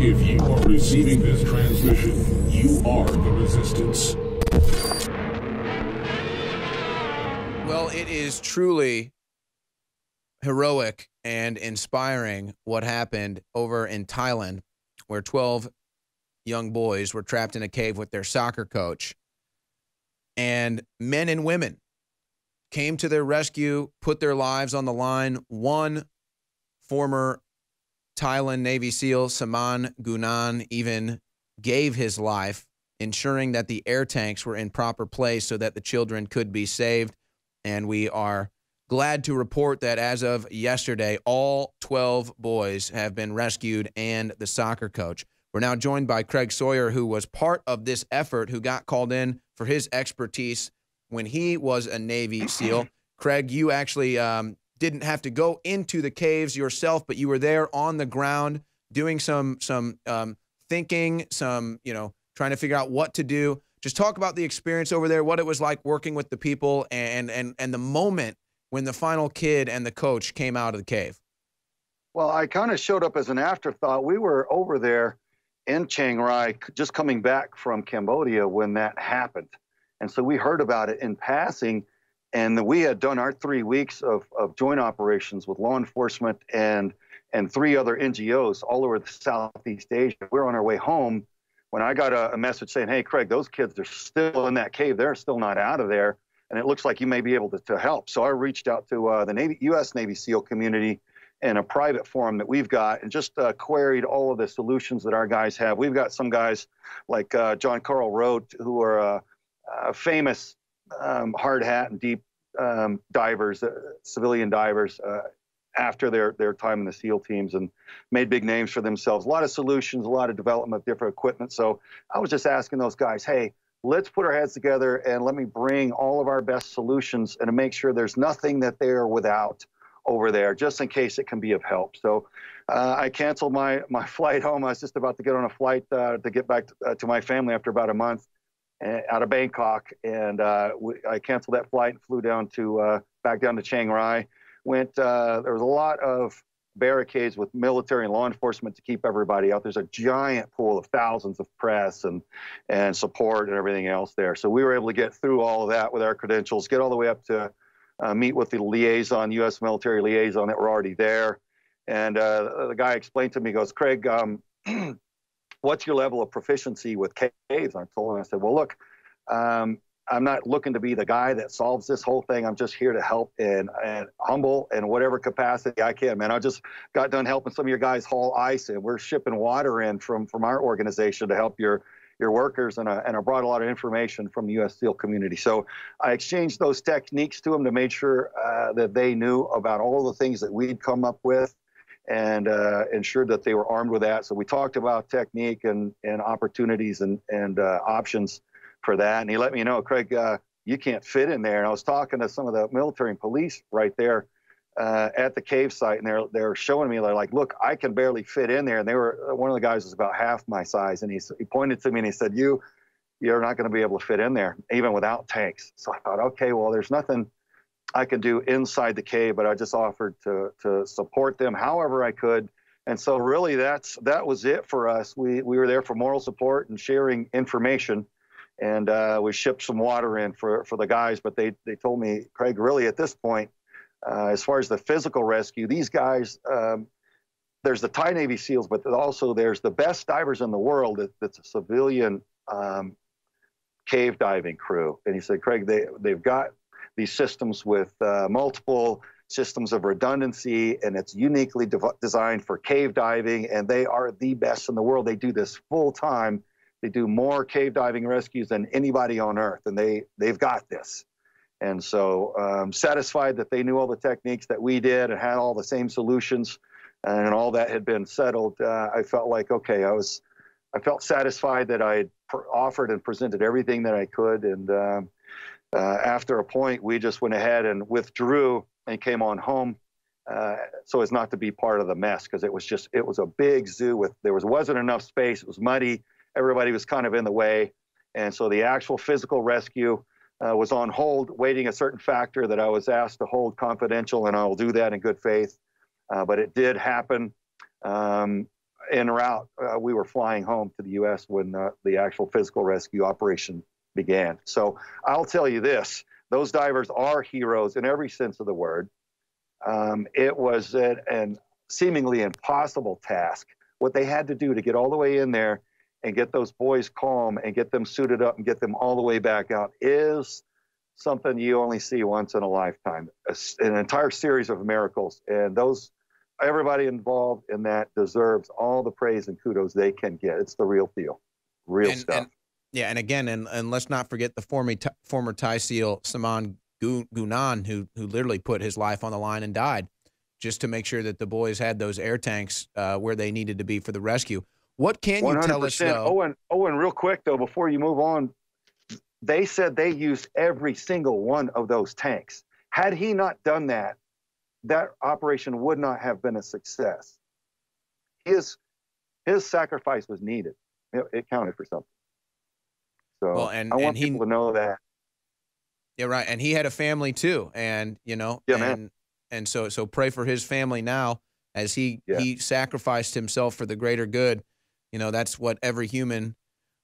If you are receiving this transmission, you are the resistance. Well, it is truly heroic and inspiring what happened over in Thailand, where 12 young boys were trapped in a cave with their soccer coach. And men and women came to their rescue, put their lives on the line. One former Thailand Navy SEAL, Saman Gunan, even gave his life, ensuring that the air tanks were in proper place so that the children could be saved. And we are glad to report that as of yesterday, all 12 boys have been rescued and the soccer coach. We're now joined by Craig Sawyer, who was part of this effort, who got called in for his expertise when he was a Navy SEAL. Craig, you actually didn't have to go into the caves yourself, but you were there on the ground doing some thinking, trying to figure out what to do. Just talk about the experience over there, what it was like working with the people, and the moment when the final kid and the coach came out of the cave. Well, I kind of showed up as an afterthought. We were over there in Chiang Rai, just coming back from Cambodia when that happened. And so we heard about it in passing, and we had done our 3 weeks of joint operations with law enforcement and 3 other NGOs all over the Southeast Asia. We were on our way home when I got a message saying, hey, Craig, those kids are still in that cave. They're still not out of there, and it looks like you may be able to help. So I reached out to the U.S. Navy SEAL community in a private forum that we've got, and just queried all of the solutions that our guys have. We've got some guys like John Carl Rote, who are famous hard hat and deep divers, civilian divers, after their time in the SEAL teams, and made big names for themselves. A lot of solutions, a lot of development of different equipment. So I was just asking those guys, hey, let's put our heads together and let me bring all of our best solutions and to make sure there's nothing that they're without over there, just in case it can be of help. So I canceled my flight home. I was just about to get on a flight to get back to my family after about a month out of Bangkok, and I canceled that flight and flew down to back down to Chiang Rai. There was a lot of barricades with military and law enforcement to keep everybody out. There's a giant pool of thousands of press and support and everything else there. So we were able to get through all of that with our credentials, get all the way up to meet with the liaison, U.S. military liaison that were already there. And the guy explained to me, he goes, Craig, what's your level of proficiency with caves? I told him, I said, well, look, I'm not looking to be the guy that solves this whole thing. I'm just here to help and humble in whatever capacity I can, man. I just got done helping some of your guys haul ice, and we're shipping water in from our organization to help your workers, and I brought a lot of information from the U.S. SEAL community. So I exchanged those techniques to them to make sure that they knew about all the things that we'd come up with, and ensured that they were armed with that. So we talked about technique and opportunities and options for that. And he let me know, Craig, you can't fit in there. And I was talking to some of the military and police right there at the cave site, and they're showing me, they're like, look, I can barely fit in there. And one of the guys was about half my size, and he pointed to me and he said, you're not going to be able to fit in there even without tanks. So I thought, okay, well, there's nothing I can do inside the cave, but I just offered to support them however I could. And so really that was it for us. We were there for moral support and sharing information. And we shipped some water in for the guys, but they told me, Craig, really at this point, as far as the physical rescue, these guys, there's the Thai Navy SEALs, but also there's the best divers in the world that's a civilian cave diving crew. And he said, Craig, they've got these systems with multiple systems of redundancy, and it's uniquely designed for cave diving, and they are the best in the world. They do this full time. They do more cave diving rescues than anybody on Earth, and they've got this. And so satisfied that they knew all the techniques that we did and had all the same solutions, and all that had been settled, I felt like, okay, I felt satisfied that I had offered and presented everything that I could. And after a point, we just went ahead and withdrew and came on home, so as not to be part of the mess, because it was a big zoo wasn't enough space. It was muddy. Everybody was kind of in the way. And so the actual physical rescue was on hold, waiting a certain factor that I was asked to hold confidential, and I will do that in good faith. But it did happen. en route. We were flying home to the U.S. when the actual physical rescue operation began. So I'll tell you this, those divers are heroes in every sense of the word. It was an seemingly impossible task. What they had to do to get all the way in there and get those boys calm and get them suited up and get them all the way back out is something you only see once in a lifetime, an entire series of miracles. And everybody involved in that deserves all the praise and kudos they can get. It's the real deal, real stuff. Yeah, and again, and let's not forget the former Thai SEAL Saman Gunan, who literally put his life on the line and died just to make sure that the boys had those air tanks where they needed to be for the rescue. What can you tell us, though? Owen, real quick, though, before you move on, they said they used every single one of those tanks. Had he not done that, that operation would not have been a success. His sacrifice was needed. It counted for something. So well, I want people to know that. Yeah, right. And he had a family too, and and so pray for his family now as he sacrificed himself for the greater good. That's what every human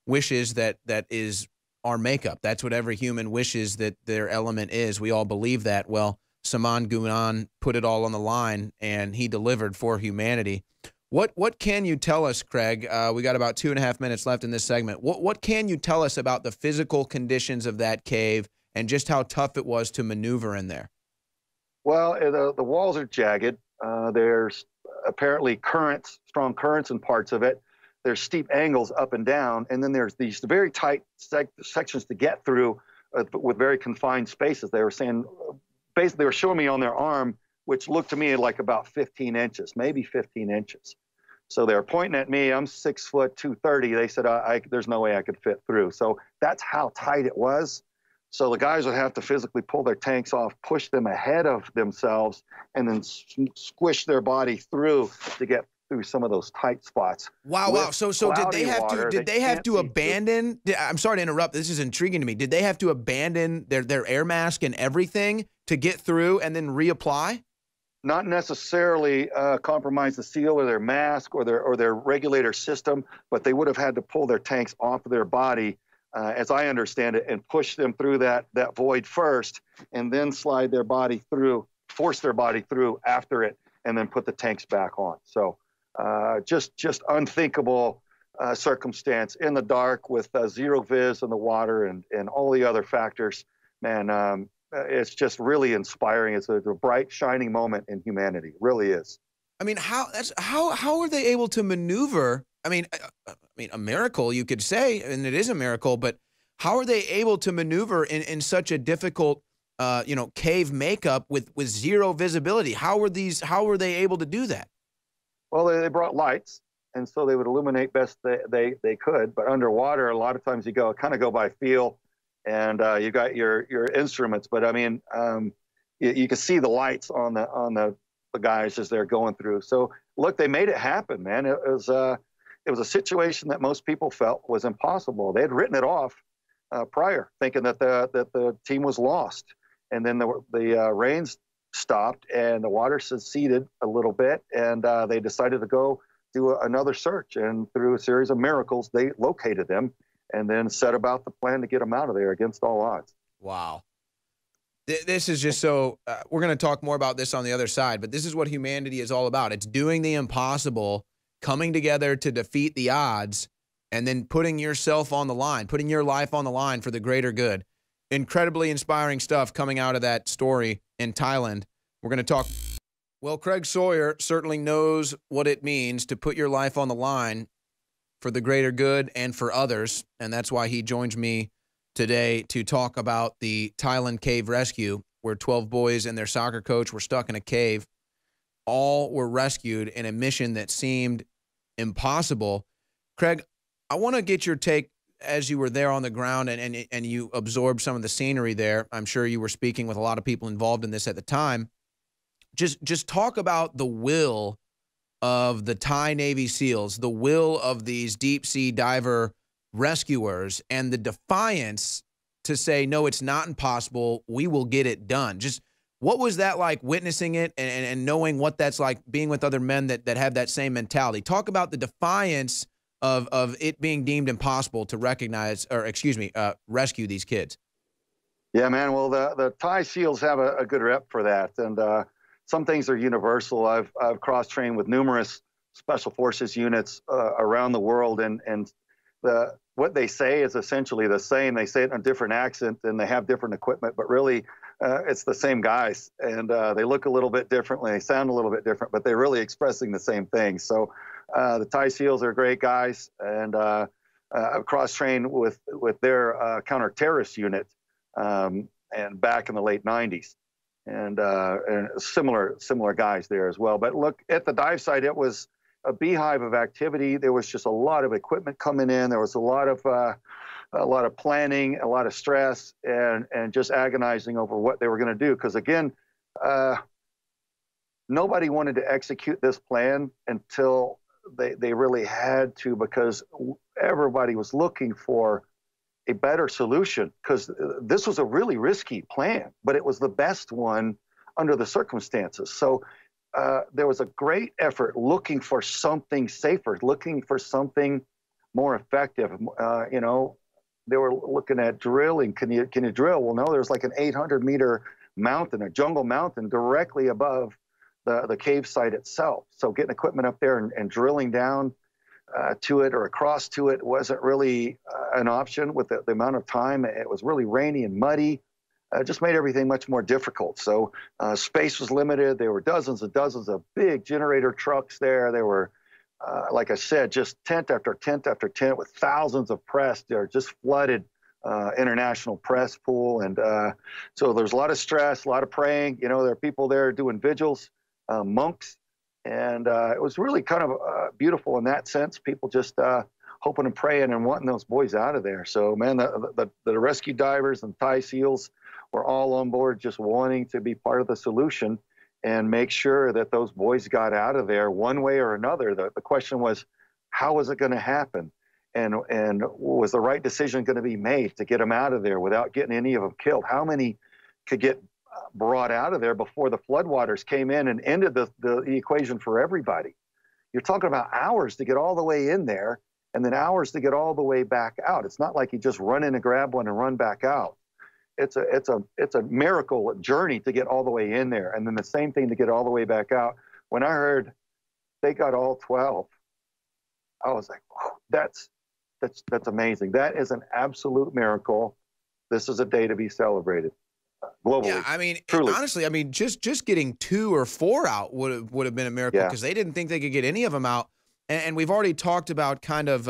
wishes, that is our makeup. That's what every human wishes that their element is. We all believe that. Well, Saman Gunan put it all on the line, and he delivered for humanity. What can you tell us, Craig? We got about 2.5 minutes left in this segment. What can you tell us about the physical conditions of that cave and just how tough it was to maneuver in there? Well, the walls are jagged. There's apparently strong currents in parts of it. There's steep angles up and down, and then there's these very tight sections to get through with very confined spaces. They were saying, basically, they were showing me on their arm, which looked to me like about 15 inches, maybe 15 inches. So they were pointing at me. I'm 6 foot 230. They said, there's no way I could fit through. So that's how tight it was. So the guys would have to physically pull their tanks off, push them ahead of themselves, and then squish their body through to get through some of those tight spots. Wow. So did they have to abandon? I'm sorry to interrupt. This is intriguing to me. Did they have to abandon their air mask and everything to get through and then reapply? Not necessarily compromise the seal or their mask or their regulator system, but they would have had to pull their tanks off of their body, as I understand it, and push them through that void first, and then slide their body through, force their body through after it, and then put the tanks back on. So just unthinkable circumstance in the dark with zero viz in the water and all the other factors. Man, it's just really inspiring. It's a bright, shining moment in humanity. It really is. I mean, how are they able to maneuver? I mean, a miracle, you could say, and it is a miracle, but how are they able to maneuver in such a difficult, cave makeup with zero visibility? How were they able to do that? Well, they brought lights, and so they would illuminate best they could. But underwater, a lot of times you go by feel, and you got your instruments. But I mean, you can see the lights on the guys as they're going through. So look, they made it happen, man. It was a situation that most people felt was impossible. They had written it off prior, thinking that the team was lost, and then the rains stopped and the water receded a little bit, and they decided to go do another search. And through a series of miracles, they located them and then set about the plan to get them out of there against all odds. Wow. This is just so we're going to talk more about this on the other side, but this is what humanity is all about. It's doing the impossible, coming together to defeat the odds, and then putting yourself on the line, putting your life on the line for the greater good. Incredibly inspiring stuff coming out of that story in Thailand. We're going to talk. Well, Craig Sawyer certainly knows what it means to put your life on the line for the greater good and for others, and that's why he joins me today to talk about the Thailand cave rescue, where 12 boys and their soccer coach were stuck in a cave. All were rescued in a mission that seemed impossible. Craig, I want to get your take as you were there on the ground and you absorbed some of the scenery there. I'm sure you were speaking with a lot of people involved in this at the time. Just talk about the will of the Thai Navy SEALs, the will of these deep sea diver rescuers, and the defiance to say, no, it's not impossible. We will get it done. Just What was that like, witnessing it and knowing what that's like, being with other men that have that same mentality? Talk about the defiance of it being deemed impossible to recognize, or excuse me, rescue these kids. Yeah, man. Well, the Thai SEALs have a good rep for that, and some things are universal. I've cross trained with numerous special forces units around the world, and what they say is essentially the same. They say it in a different accent, and they have different equipment, but really, it's the same guys. And they look a little bit differently, they sound a little bit different, but they're really expressing the same thing. So the Thai SEALs are great guys, and I've cross trained with their counter-terrorist unit. And back in the late 90s, and similar guys there as well. But look, at the dive site, it was a beehive of activity. There was just a lot of equipment coming in. There was a lot of planning, a lot of stress, and just agonizing over what they were going to do. Because again, nobody wanted to execute this plan until they really had to, because everybody was looking for a better solution, because this was a really risky plan, but it was the best one under the circumstances. So there was a great effort looking for something safer, looking for something more effective. You know, they were looking at drilling. Can you drill? Well, no, there's like an 800-meter mountain, a jungle mountain directly above the cave site itself. So getting equipment up there and drilling down to it or across to it wasn't really an option with the amount of time. It was really rainy and muddy. Just made everything much more difficult. So space was limited. There were dozens and dozens of big generator trucks there. There were, like I said, just tent after tent after tent with thousands of press. They're just flooded international press pool. And so there's a lot of stress, a lot of praying. You know, there are people there doing vigils, monks. And it was really kind of beautiful in that sense. People just hoping and praying and wanting those boys out of there. So, man, the rescue divers and Thai SEALs were all on board, just wanting to be part of the solution and make sure that those boys got out of there one way or another. The question was, how was it going to happen? And was the right decision going to be made to get them out of there without getting any of them killed? How many could get brought out of there before the floodwaters came in and ended the equation for everybody? You're talking about hours to get all the way in there, and then hours to get all the way back out. It's not like you just run in and grab one and run back out. It's a miracle journey to get all the way in there, and then the same thing to get all the way back out. When I heard they got all 12, I was like, oh, that's amazing. That is an absolute miracle. This is a day to be celebrated globally. Yeah, I mean, truly. honestly, I mean, just getting 2 or 4 out would have been a miracle, because they didn't think they could get any of them out. And we've already talked about kind of,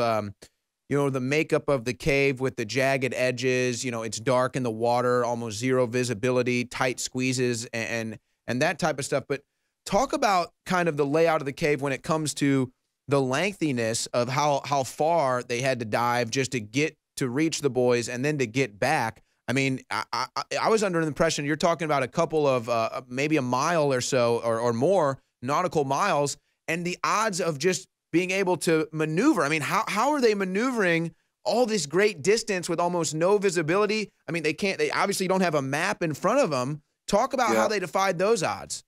you know, the makeup of the cave with the jagged edges. You know, it's dark in the water, almost zero visibility, tight squeezes, and that type of stuff. But talk about kind of the layout of the cave when it comes to the lengthiness of how far they had to dive just to reach the boys and then to get back. I mean, I was under the impression you're talking about a couple of maybe a mile or so or more nautical miles, and the odds of just being able to maneuver. I mean, how are they maneuvering all this great distance with almost no visibility? I mean, they obviously don't have a map in front of them. Talk about how they defied those odds.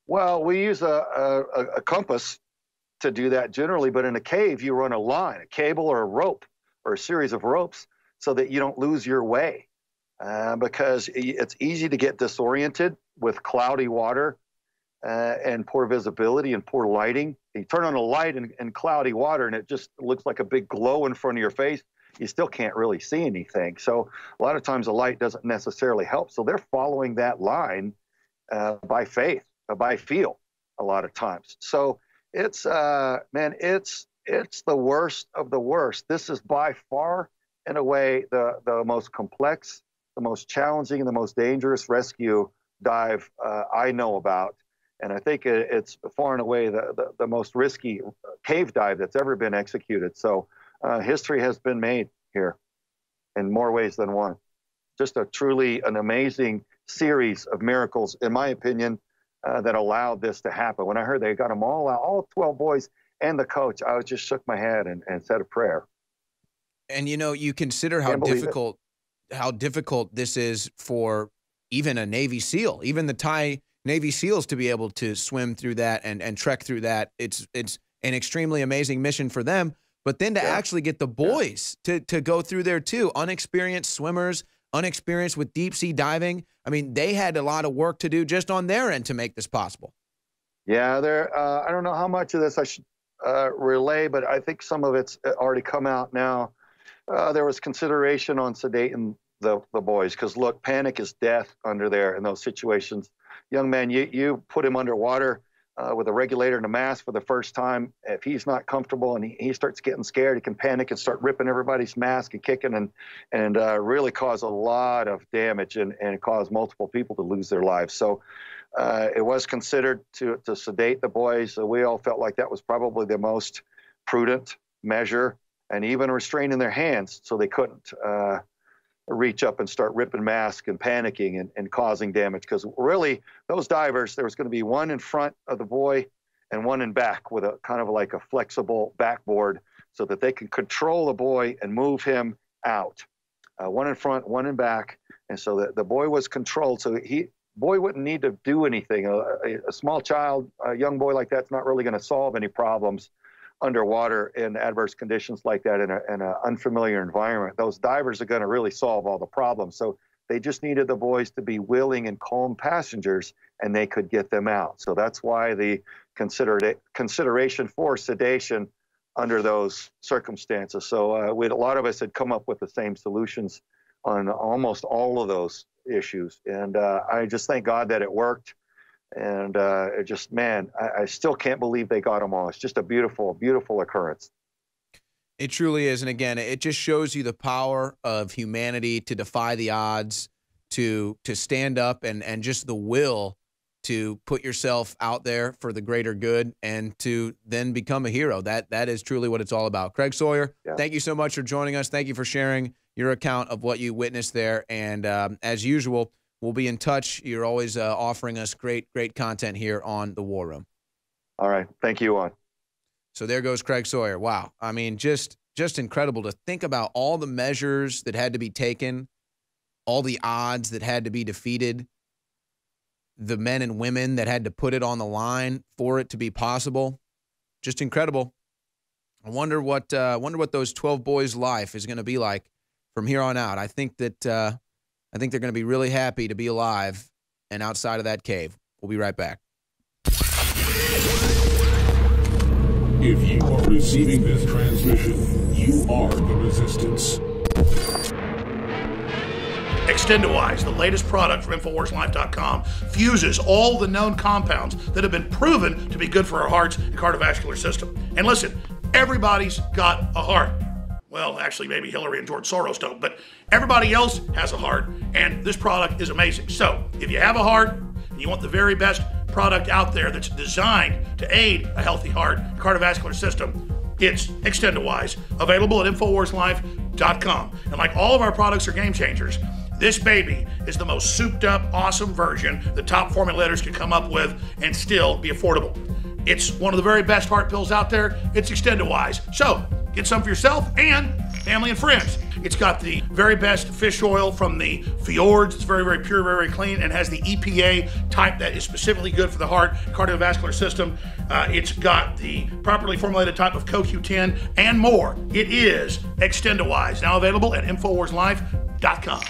Well, we use a compass to do that generally, but in a cave, you run a line, a cable or a rope or a series of ropes so that you don't lose your way, because it's easy to get disoriented with cloudy water and poor visibility and poor lighting. You turn on a light in cloudy water and it just looks like a big glow in front of your face. You still can't really see anything. So a lot of times the light doesn't necessarily help. So they're following that line by faith, by feel a lot of times. So it's, man, it's the worst of the worst. This is by far, in a way, the most complex, the most challenging, and the most dangerous rescue dive I know about. And I think it's far and away the most risky cave dive that's ever been executed. So history has been made here in more ways than one. Just an amazing series of miracles, in my opinion, that allowed this to happen. When I heard they got them all out, all 12 boys and the coach, I just shook my head and said a prayer. And, you know, you consider how difficult this is for even a Navy SEAL, even the Thai Navy SEALs to be able to swim through that and trek through that. It's an extremely amazing mission for them. But then to actually get the boys to go through there too, unexperienced swimmers, unexperienced with deep sea diving. I mean, they had a lot of work to do just on their end to make this possible. Yeah, I don't know how much of this I should relay, but I think some of it's already come out now. There was consideration on sedating the boys because, look, panic is death under there in those situations. Young man, you put him underwater with a regulator and a mask for the first time. If he's not comfortable and he starts getting scared, he can panic and start ripping everybody's mask and kicking and really cause a lot of damage and cause multiple people to lose their lives. So it was considered to sedate the boys. We all felt like that was probably the most prudent measure, and even restraining their hands so they couldn't reach up and start ripping masks and panicking and causing damage. Because really, those divers, there was going to be one in front of the boy and one in back with a kind of like a flexible backboard so that they can control the boy and move him out. One in front, one in back. And so the boy was controlled. So boy wouldn't need to do anything. A small child, a young boy like that's not really going to solve any problems underwater in adverse conditions like that in an unfamiliar environment. Those divers are going to really solve all the problems. So they just needed the boys to be willing and calm passengers, and they could get them out. So that's why the consideration for sedation under those circumstances. So a lot of us had come up with the same solutions on almost all of those issues. And I just thank God that it worked. And it just, man, I still can't believe they got them all. It's just a beautiful, beautiful occurrence. It truly is. And again, it just shows you the power of humanity to defy the odds, to stand up and just the will to put yourself out there for the greater good and to then become a hero. That is truly what it's all about. Craig Sawyer, thank you so much for joining us. Thank you for sharing your account of what you witnessed there. And as usual, we'll be in touch. You're always offering us great content here on The War Room. All right. Thank you, Juan. So there goes Craig Sawyer. Wow. I mean, just incredible to think about all the measures that had to be taken, all the odds that had to be defeated, the men and women that had to put it on the line for it to be possible. Just incredible. I wonder what those 12 boys' life is going to be like from here on out. I think they're going to be really happy to be alive and outside of that cave. We'll be right back. If you are receiving this transmission, you are the Resistance. Extendowise, the latest product from InfoWarsLife.com, fuses all the known compounds that have been proven to be good for our hearts and cardiovascular system. And listen, everybody's got a heart. Well, actually, maybe Hillary and George Soros don't, but everybody else has a heart, and this product is amazing. So, if you have a heart and you want the very best product out there that's designed to aid a healthy heart, cardiovascular system, it's Extendowise, available at InfoWarsLife.com. And like all of our products are game changers, this baby is the most souped up, awesome version the top formulators could come up with and still be affordable. It's one of the very best heart pills out there. It's Extendowise. So, get some for yourself and family and friends. It's got the very best fish oil from the fjords. It's very, very pure, very, very clean, and has the EPA type that is specifically good for the heart, cardiovascular system. It's got the properly formulated type of CoQ10 and more. It is Extendowise, now available at InfoWarsLife.com.